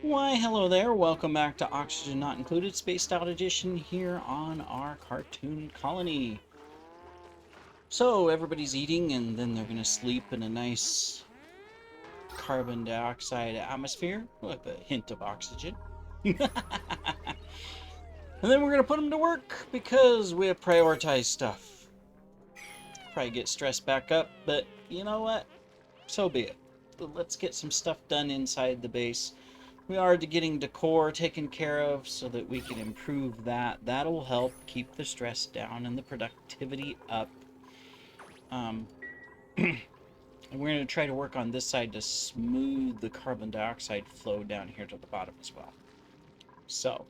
Why, hello there. Welcome back to Oxygen Not Included, Spaced Out Edition here on our cartoon colony. So, everybody's eating and then they're going to sleep in a nice carbon dioxide atmosphere with a hint of oxygen. And then we're going to put them to work because we have prioritized stuff. Probably get stressed back up, but you know what? So be it. Let's get some stuff done inside the base. We are getting decor taken care of so that we can improve that. That'll help keep the stress down and the productivity up. And we're going to try to work on this side to smooth the carbon dioxide flow down here to the bottom as well. So,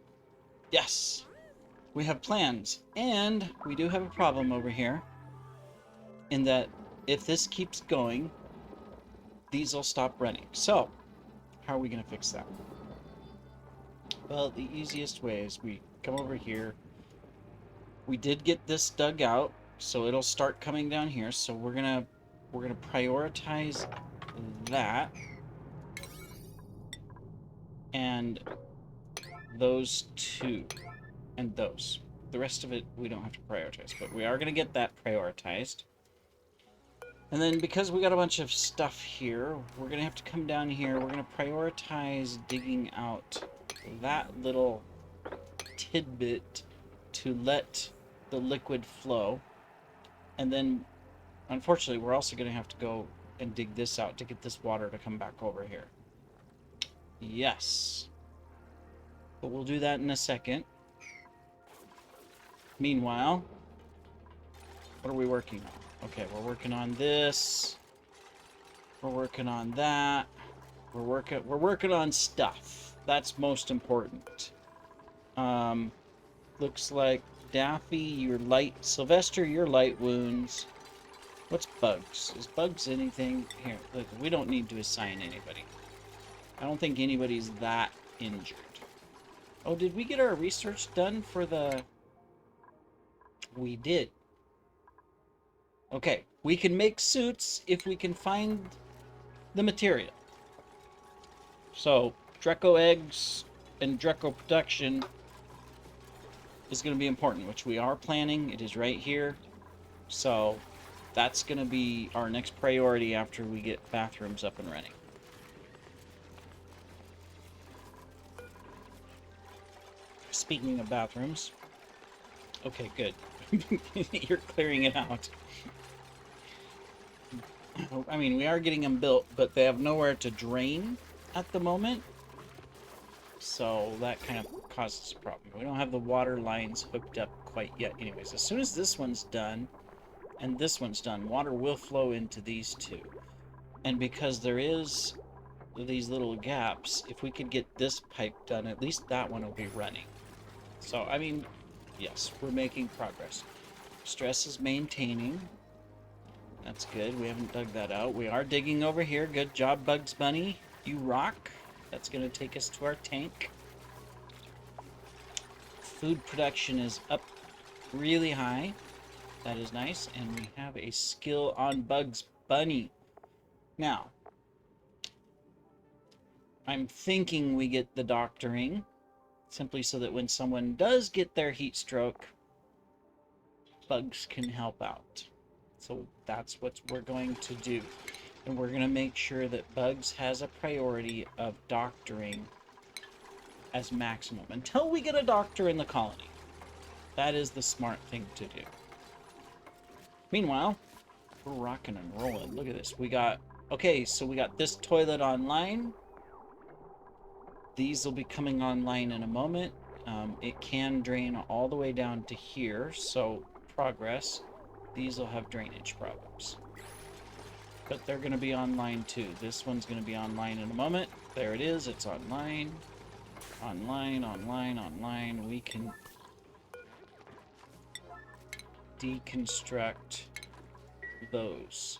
yes, we have plans. And we do have a problem over here in that if this keeps going, these will stop running. So, how are we going to fix that? Well, the easiest way is we come over here. We did get this dug out, so it'll start coming down here. So we're gonna prioritize that and those two and those. The rest of it we don't have to prioritize, but we are gonna get that prioritized. And then because we got a bunch of stuff here, we're gonna have to come down here. We're gonna prioritize digging out that little tidbit to let the liquid flow. And then, unfortunately, we're also going to have to go and dig this out to get this water to come back over here. Yes. But we'll do that in a second. Meanwhile, what are we working on? Okay, we're working on this. We're working on that. We're working on stuff. That's most important. Looks like Daffy, your light, Sylvester, your light wounds. What's Bugs? Is Bugs anything? Here, look, we don't need to assign anybody. I don't think anybody's that injured. Oh, did we get our research done for the... We did. Okay, we can make suits if we can find the material. So, Dreco eggs and Dreco production is going to be important, which we are planning. It is right here. So, that's going to be our next priority after we get bathrooms up and running. Speaking of bathrooms... Okay, good. You're clearing it out. I mean, we are getting them built, but they have nowhere to drain at the moment. So that kind of causes a problem. We don't have the water lines hooked up quite yet. Anyways, as soon as this one's done, and this one's done, water will flow into these two. And because there is these little gaps, if we could get this pipe done, at least that one will be running. So, I mean, yes, we're making progress. Stress is maintaining. That's good. We haven't dug that out. We are digging over here. Good job, Bugs Bunny. You rock. That's going to take us to our tank. Food production is up really high. That is nice. And we have a skill on Bugs Bunny. Now, I'm thinking we get the doctoring, simply so that when someone does get their heat stroke, Bugs can help out. So that's what we're going to do. And we're going to make sure that Bugs has a priority of doctoring as maximum until we get a doctor in the colony. That is the smart thing to do. Meanwhile, we're rocking and rolling. Look at this. We got... Okay, so we got this toilet online. These will be coming online in a moment. It can drain all the way down to here, so progress. These will have drainage problems. But they're going to be online too. This one's going to be online in a moment. There it is. It's online. Online, online, online. We can deconstruct those.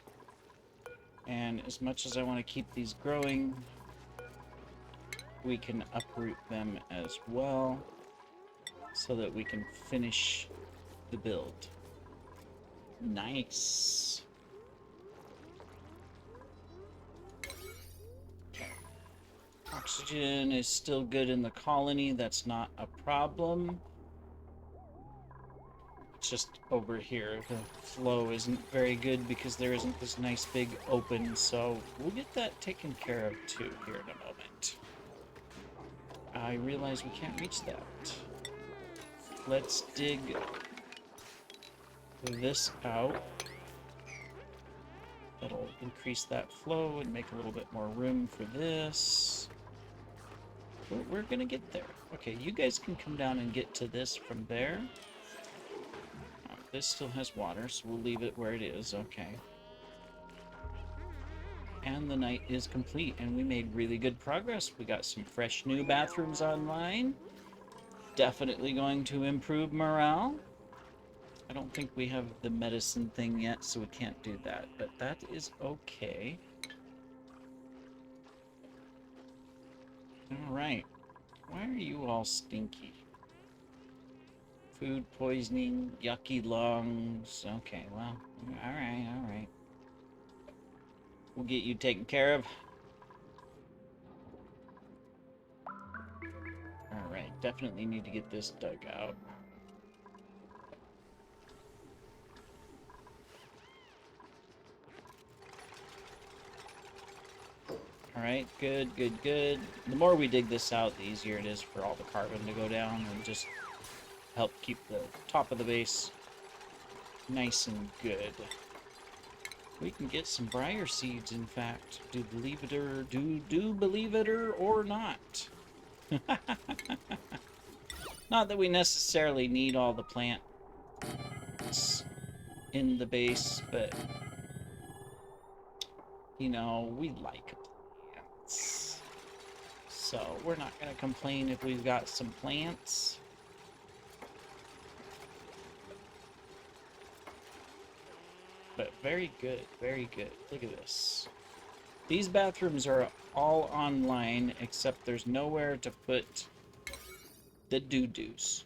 And as much as I want to keep these growing, we can uproot them as well so that we can finish the build. Nice. Okay. Oxygen is still good in the colony. That's not a problem. It's just over here. The flow isn't very good because there isn't this nice big open. So we'll get that taken care of too here in a moment. I realize we can't reach that. Let's dig this out. That'll increase that flow and make a little bit more room for this. We're gonna get there. Okay, you guys can come down and get to this from there. This still has water, so we'll leave it where it is. Okay. And the night is complete, and we made really good progress. We got some fresh new bathrooms online. Definitely going to improve morale. I don't think we have the medicine thing yet, so we can't do that, but that is okay. Alright. Why are you all stinky? Food poisoning, yucky lungs. Okay, well, alright, alright. We'll get you taken care of. Alright, definitely need to get this dug out. Alright, good, good, good. The more we dig this out, the easier it is for all the carbon to go down and just help keep the top of the base nice and good. We can get some briar seeds, in fact. Do believe it or not. Not that we necessarily need all the plants in the base, but you know, we like plants. So we're not going to complain if we've got some plants. But very good, very good. Look at this. These bathrooms are all online, except there's nowhere to put the doo-doos.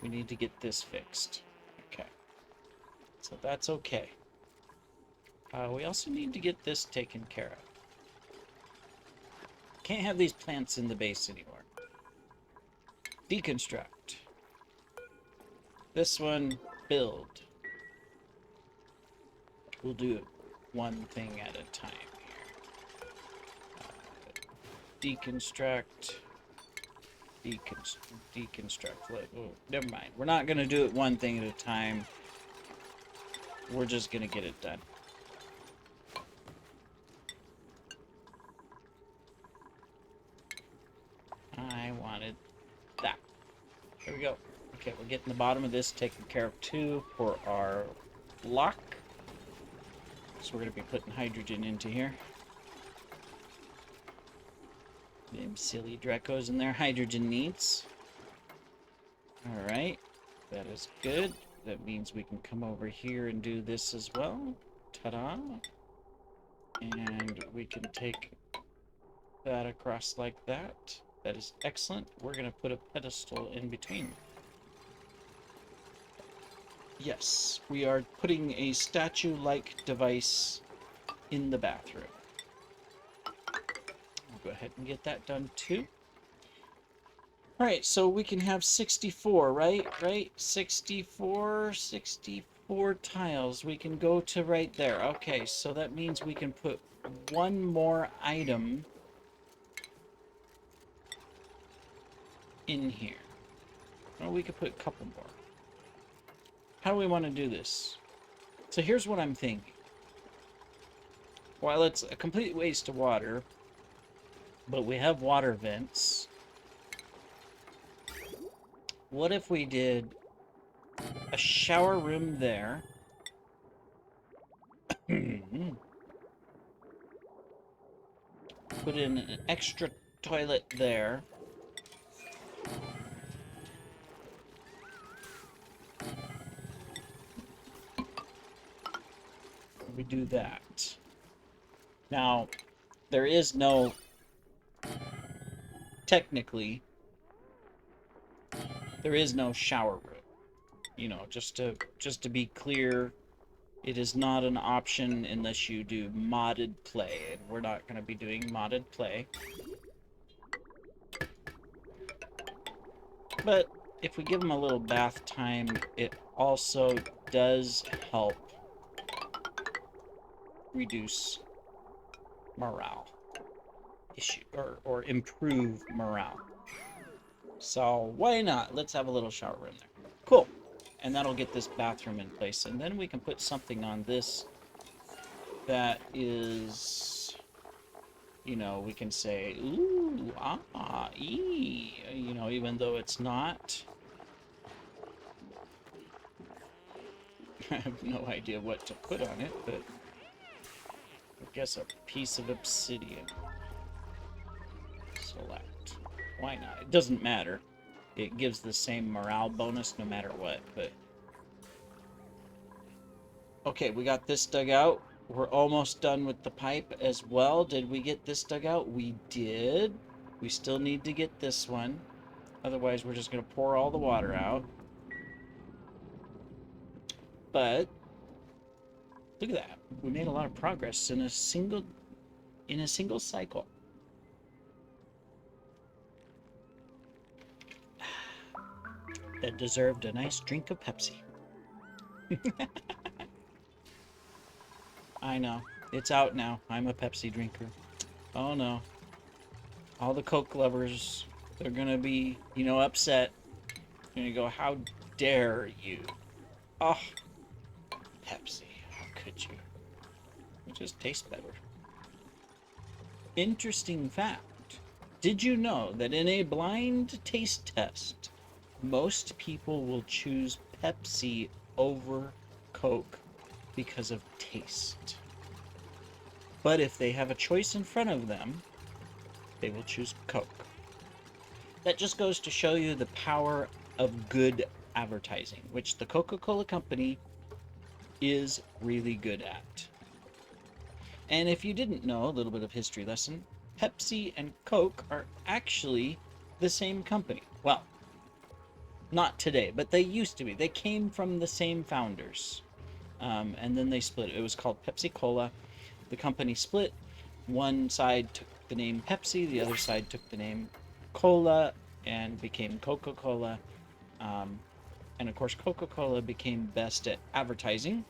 We need to get this fixed. Okay. So that's okay. We also need to get this taken care of. Can't have these plants in the base anymore. Deconstruct. This one, build. We'll do it one thing at a time here. Deconstruct. Deconstruct. Oh, never mind. We're not going to do it one thing at a time. We're just going to get it done. I wanted that. There we go. Okay, we're getting the bottom of this taken care of too for our block. So we're going to be putting hydrogen into here. Them silly Drecos and their hydrogen needs. Alright, that is good. That means we can come over here and do this as well. Ta-da! And we can take that across like that. That is excellent. We're going to put a pedestal in between. Yes, we are putting a statue-like device in the bathroom. I'll go ahead and get that done too. Alright, so we can have 64, right? 64 tiles. We can go to right there. Okay, so that means we can put one more item in here. Well, we could put a couple more. How do we want to do this? So here's what I'm thinking. While it's a complete waste of water, but we have water vents, what if we did a shower room there? Put in an extra toilet there. We do that. Now, there is no, technically, there is no shower room. You know, just to be clear, it is not an option unless you do modded play, and we're not going to be doing modded play. But if we give them a little bath time, it also does help reduce morale issue, or improve morale. So why not? Let's have a little shower room there. Cool. And that'll get this bathroom in place. And then we can put something on this that is, you know, we can say, ooh, ah, ee, you know, even though it's not. I have no idea what to put on it, but I guess a piece of obsidian. Select. Why not? It doesn't matter. It gives the same morale bonus no matter what, but... Okay, we got this dug out. We're almost done with the pipe as well. Did we get this dug out? We did. We still need to get this one. Otherwise, we're just going to pour all the water out. But look at that. We made a lot of progress in a single cycle. That deserved a nice drink of Pepsi. I know. It's out now. I'm a Pepsi drinker. Oh no. All the Coke lovers, they're gonna be, you know, upset. They're gonna go, how dare you? Oh, Pepsi, how could you? It just tastes better. Interesting fact. Did you know that in a blind taste test, most people will choose Pepsi over Coke because of taste? But if they have a choice in front of them, they will choose Coke. That just goes to show you the power of good advertising, which the Coca-Cola Company is really good at. And if you didn't know, a little bit of history lesson, Pepsi and Coke are actually the same company. Well, not today, but they used to be. They came from the same founders. And then they split. It was called Pepsi-Cola. The company split. One side took the name Pepsi, the other side took the name Cola and became Coca-Cola. And of course, Coca-Cola became best at advertising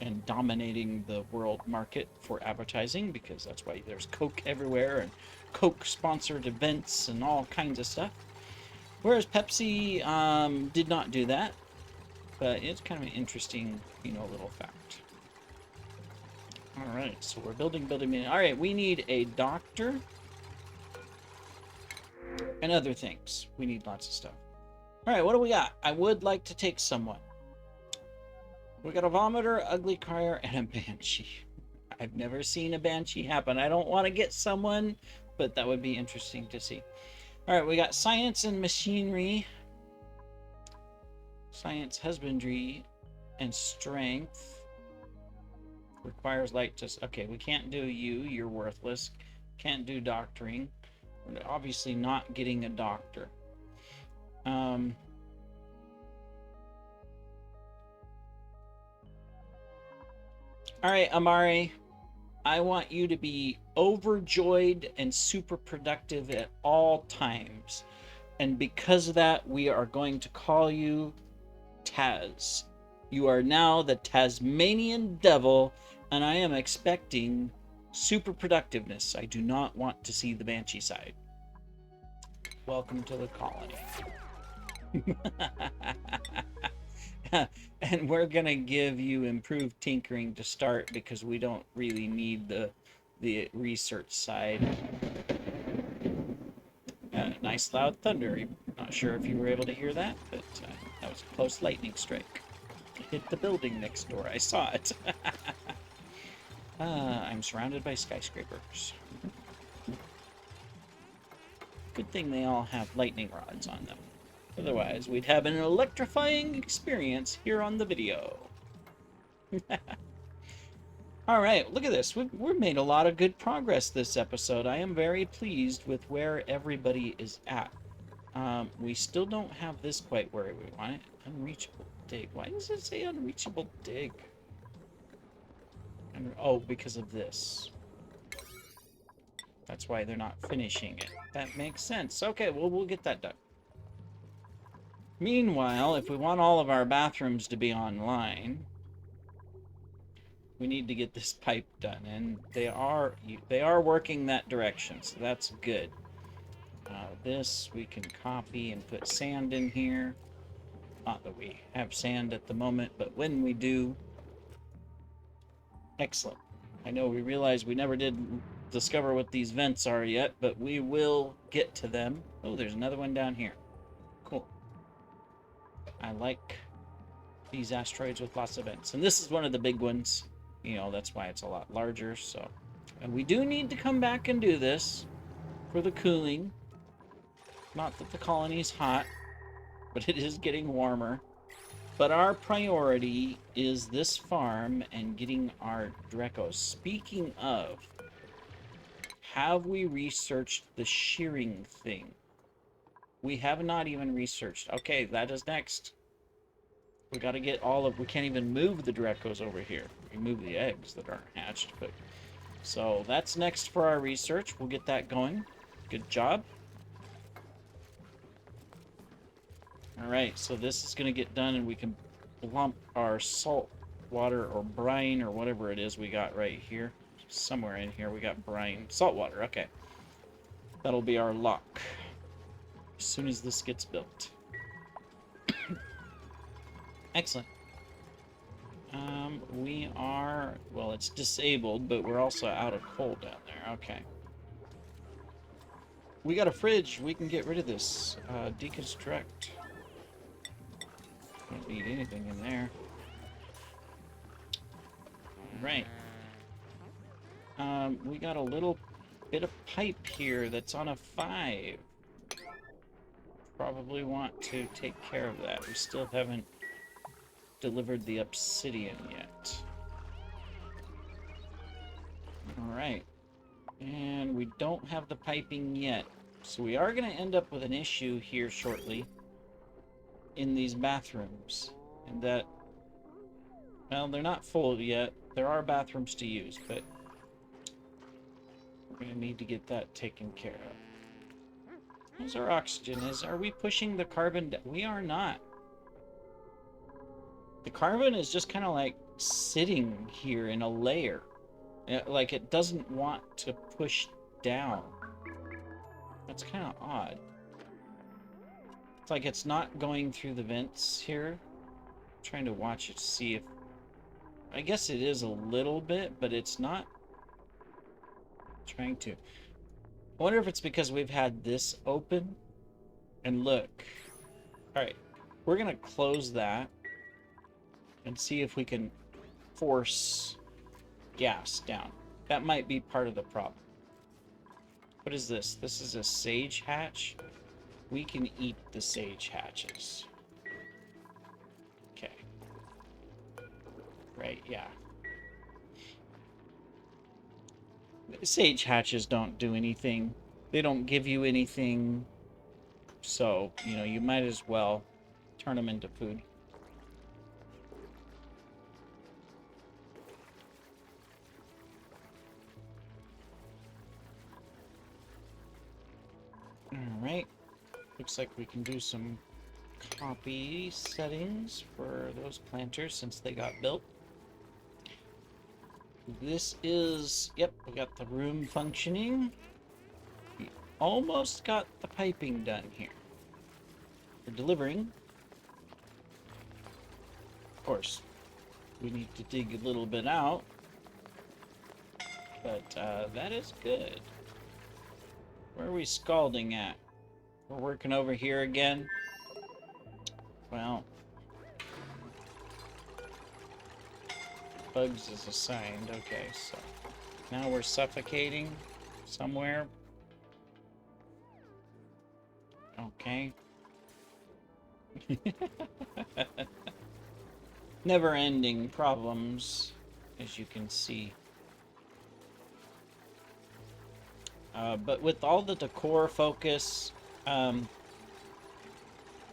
and dominating the world market for advertising, because that's why there's Coke everywhere and Coke-sponsored events and all kinds of stuff. Whereas Pepsi did not do that, but it's kind of an interesting, you know, little fact. All right, so we're building. All right, we need a doctor and other things. We need lots of stuff. All right, what do we got? I would like to take someone. We got a vomiter, ugly crier, and a banshee. I've never seen a banshee happen. I don't want to get someone, but that would be interesting to see. All right, we got science and machinery, science, husbandry, and strength. Requires light to... Okay, we can't do you. You're worthless. Can't do doctoring. We're obviously not getting a doctor. All right, Amari. I want you to be overjoyed and super productive at all times. And because of that, we are going to call you Taz. You are now the Tasmanian Devil, and I am expecting super productiveness. I do not want to see the Banshee side. Welcome to the colony. And we're gonna give you improved tinkering to start, because we don't really need the research side. Nice loud thunder. Not sure if you were able to hear that, but that was a close lightning strike. It hit the building next door. I saw it. I'm surrounded by skyscrapers. Good thing they all have lightning rods on them. Otherwise, we'd have an electrifying experience here on the video. All right, look at this. We've made a lot of good progress this episode. I am very pleased with where everybody is at. We still don't have this quite where we want it. Unreachable dig. Why does it say unreachable dig? Oh, because of this. That's why they're not finishing it. That makes sense. Okay, well, we'll get that done. Meanwhile, if we want all of our bathrooms to be online, we need to get this pipe done, and they are working that direction, so that's good. This we can copy and put sand in here. Not that we have sand at the moment, but when we do, excellent. I know we realize we never did discover what these vents are yet, but we will get to them. Oh, there's another one down here. Cool. I like these asteroids with lots of vents, and this is one of the big ones. You know, that's why it's a lot larger. So, and we do need to come back and do this for the cooling. Not that the colony's hot, but it is getting warmer. But our priority is this farm and getting our Drecos. Speaking of, have we researched the shearing thing? We have not even researched. Okay, that is next. We got to get we can't even move the Drecos over here. We move the eggs that aren't hatched, but... So, that's next for our research. We'll get that going. Good job. Alright, so this is going to get done, and we can lump our salt water or brine or whatever it is we got right here. Somewhere in here we got brine. Salt water, okay. That'll be our lock as soon as this gets built. Excellent. We are... Well, it's disabled, but we're also out of coal down there. Okay. We got a fridge. We can get rid of this. Deconstruct. Don't need anything in there. Right. We got a little bit of pipe here that's on a 5. Probably want to take care of that. We still haven't delivered the obsidian yet. Alright. And we don't have the piping yet. So we are going to end up with an issue here shortly in these bathrooms. And that, well, they're not full yet. There are bathrooms to use, but we're going to need to get that taken care of. How's our oxygen? Are we pushing the carbon down? We are not. The carbon is just kind of like sitting here in a layer. Like it doesn't want to push down. That's kind of odd. It's like it's not going through the vents here. I'm trying to watch it to see if... I guess it is a little bit, but it's not trying to. I wonder if it's because we've had this open. And look. Alright. We're going to close that. And see if we can force gas down. That might be part of the problem. What is this? This is a sage hatch. We can eat the sage hatches. Okay. Right, yeah. Sage hatches don't do anything. They don't give you anything. So, you know, you might as well turn them into food. Alright. Looks like we can do some copy settings for those planters since they got built. This is... Yep, we got the room functioning. We almost got the piping done here. We're delivering. Of course, we need to dig a little bit out. But that is good. Where are we scalding at? We're working over here again. Well, bugs is assigned. Okay, so now we're suffocating somewhere. Okay. Never-ending problems, as you can see. But with all the decor focus, I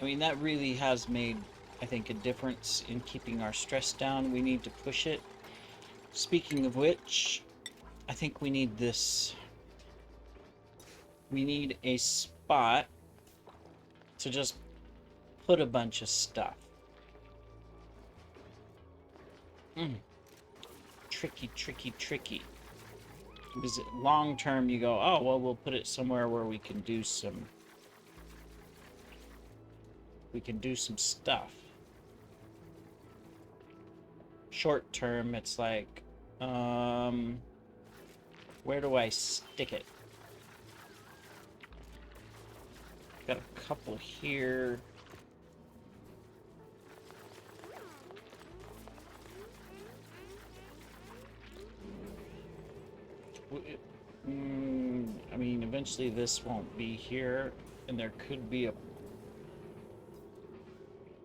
mean, that really has made, I think, a difference in keeping our stress down. We need to push it. Speaking of which, I think we need this. We need a spot to just put a bunch of stuff. Tricky, tricky, tricky. Because long term you go, oh, well, we'll put it somewhere where we can do some stuff. Short term, it's like, where do I stick it? Got a couple here. I mean, eventually this won't be here, and there could be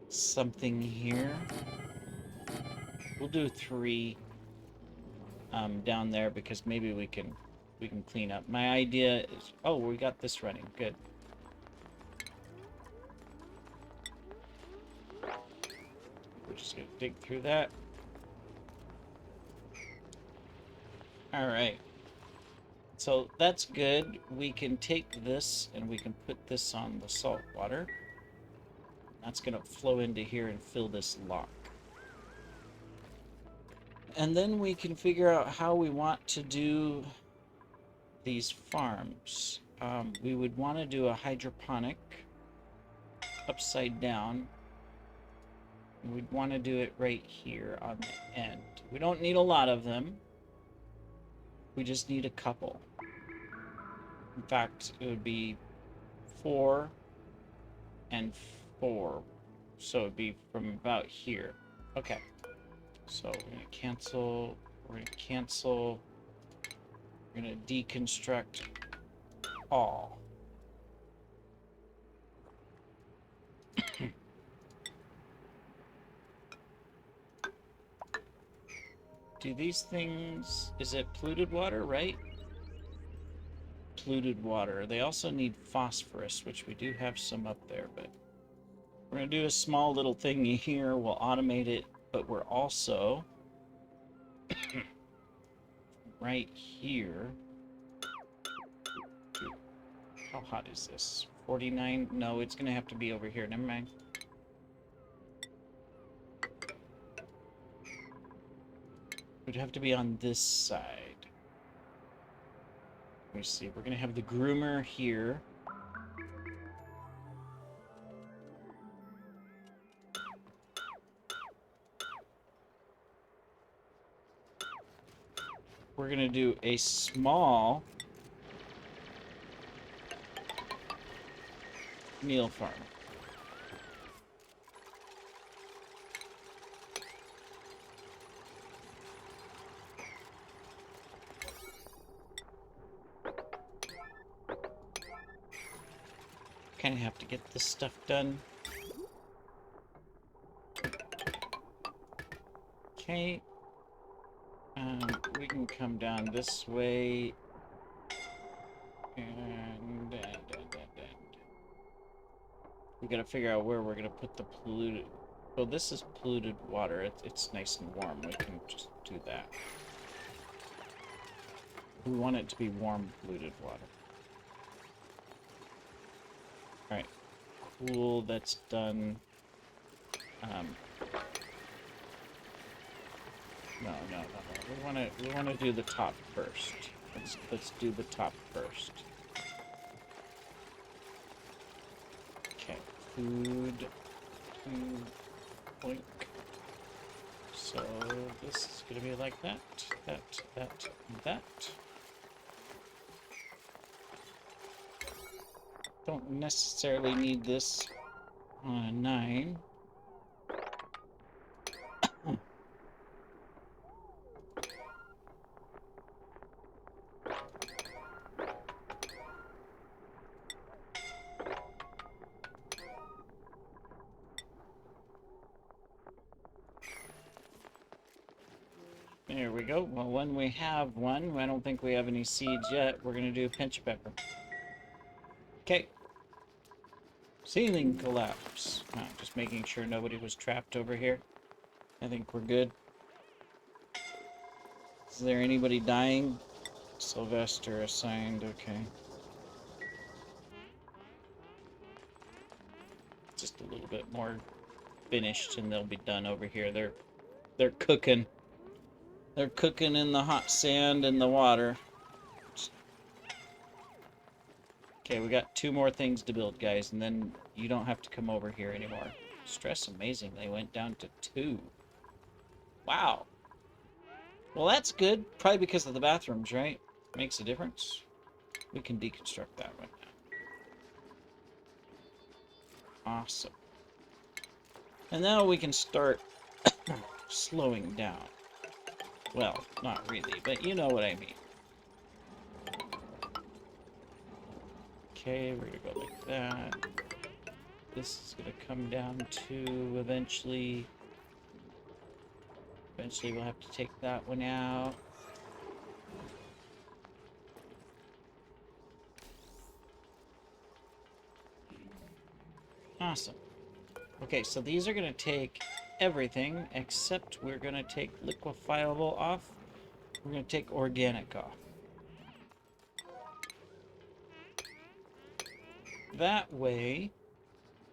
something here. We'll do 3 down there because maybe we can clean up. My idea is, oh, we got this running. Good. We're just gonna dig through that. All right. So that's good. We can take this and we can put this on the salt water. That's going to flow into here and fill this lock. And then we can figure out how we want to do these farms. We would want to do a hydroponic upside down. We'd want to do it right here on the end. We don't need a lot of them. We just need a couple. In fact, it would be 4 and 4. So it'd be from about here. Okay. So we're going to cancel. We're going to cancel. We're going to deconstruct all. Do these things... Is it polluted water, right? Polluted water. They also need phosphorus, which we do have some up there, but we're going to do a small little thing here. We'll automate it, but we're also right here. How hot is this? 49? No, it's going to have to be over here. Never mind. It would have to be on this side. Let me see. We're going to have the groomer here. We're going to do a small meal farm. Kind of have to get this stuff done. Okay. We can come down this way. And we gotta figure out where we're gonna put the polluted... Well, this is polluted water. It's nice and warm. We can just do that. We want it to be warm, polluted water. Alright. Cool, that's done. No. We wanna do the top first. Let's do the top first. Okay. Food. Boink. So this is gonna be like that. That. Don't necessarily need this on a 9. There we go. Well, when we have one, I don't think we have any seeds yet. We're going to do pinch pepper. Okay. Ceiling collapse. Just making sure nobody was trapped over here. I think we're good. Is there anybody dying? Sylvester assigned. Okay. just a little bit more finished, and they'll be done over here. They're cooking. They're cooking in the hot sand and the water. Okay, we got 2 more things to build, guys, and then you don't have to come over here anymore. Stress amazingly went down to 2. Wow. Well, that's good. Probably because of the bathrooms, right? Makes a difference. We can deconstruct that one now. Awesome. And now we can start slowing down. Well, not really, but you know what I mean. Okay, we're gonna go like that. This is gonna come down to eventually we'll have to take that one out. Awesome. Okay, so these are gonna take everything except we're gonna take liquefiable off. We're gonna take organic off. That way,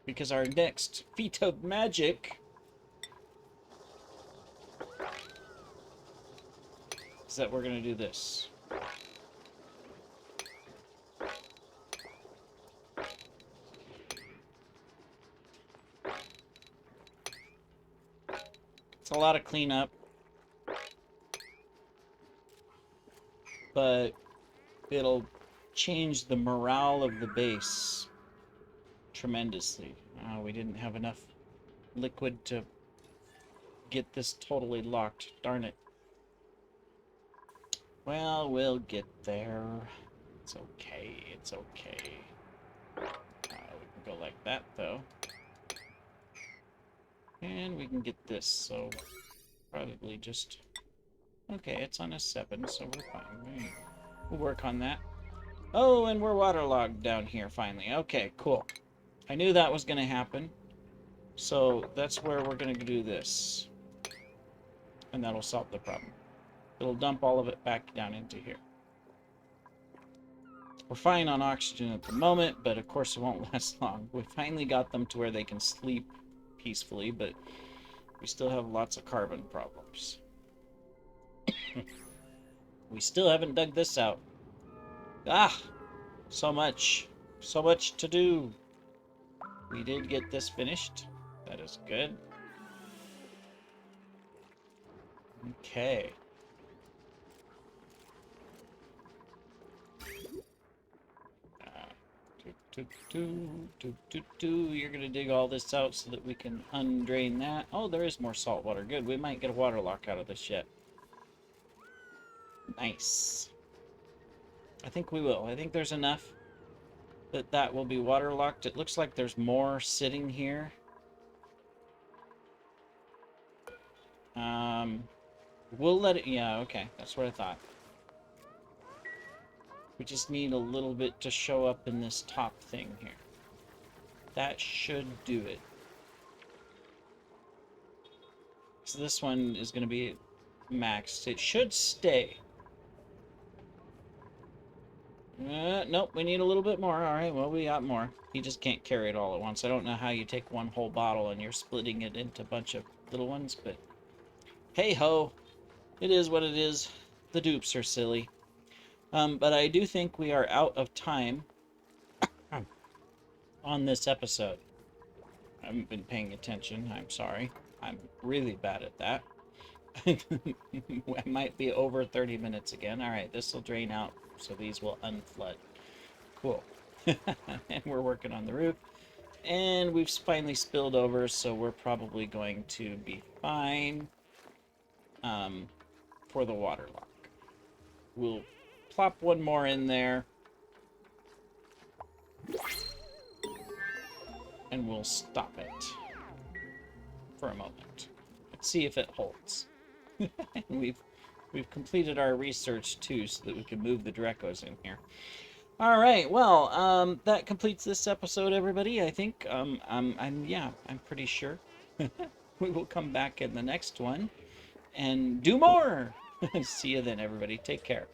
because our next feat of magic is that we're gonna do this. It's a lot of cleanup, but it'll change the morale of the base tremendously. We didn't have enough liquid to get this totally locked. Darn it. Well, we'll get there. It's okay. It's okay. We can go like that, though. And we can get this, so probably just... Okay, it's on a 7, so we're fine. We'll work on that. Oh, and we're waterlogged down here, finally. Okay, cool. I knew that was going to happen. So that's where we're going to do this. And that'll solve the problem. It'll dump all of it back down into here. We're fine on oxygen at the moment, but of course it won't last long. We finally got them to where they can sleep peacefully, but we still have lots of carbon problems. We still haven't dug this out. Ah! So much. So much to do. We did get this finished. That is good. Okay. You're gonna dig all this out so that we can undrain that. Oh, there is more salt water. Good. We might get a water lock out of this yet. Nice. I think we will. I think there's enough that will be waterlocked. It looks like there's more sitting here. We'll let it... Yeah, okay. That's what I thought. We just need a little bit to show up in this top thing here. That should do it. So this one is going to be maxed. It should stay. Nope, we need a little bit more. Alright, well, we got more. You just can't carry it all at once. I don't know how you take one whole bottle and you're splitting it into a bunch of little ones, but hey-ho. It is what it is. The dupes are silly. But I do think we are out of time on this episode. I haven't been paying attention. I'm sorry. I'm really bad at that. I might be over 30 minutes again. Alright, this will drain out, so these will unflood. Cool. And we're working on the roof. And we've finally spilled over, so we're probably going to be fine for the water lock. We'll plop one more in there. And we'll stop it for a moment. Let's see if it holds. We've completed our research too, so that we can move the Drecos in here. All right, well, that completes this episode, everybody. I think I'm pretty sure. We will come back in the next one and do more. See you then, everybody. Take care.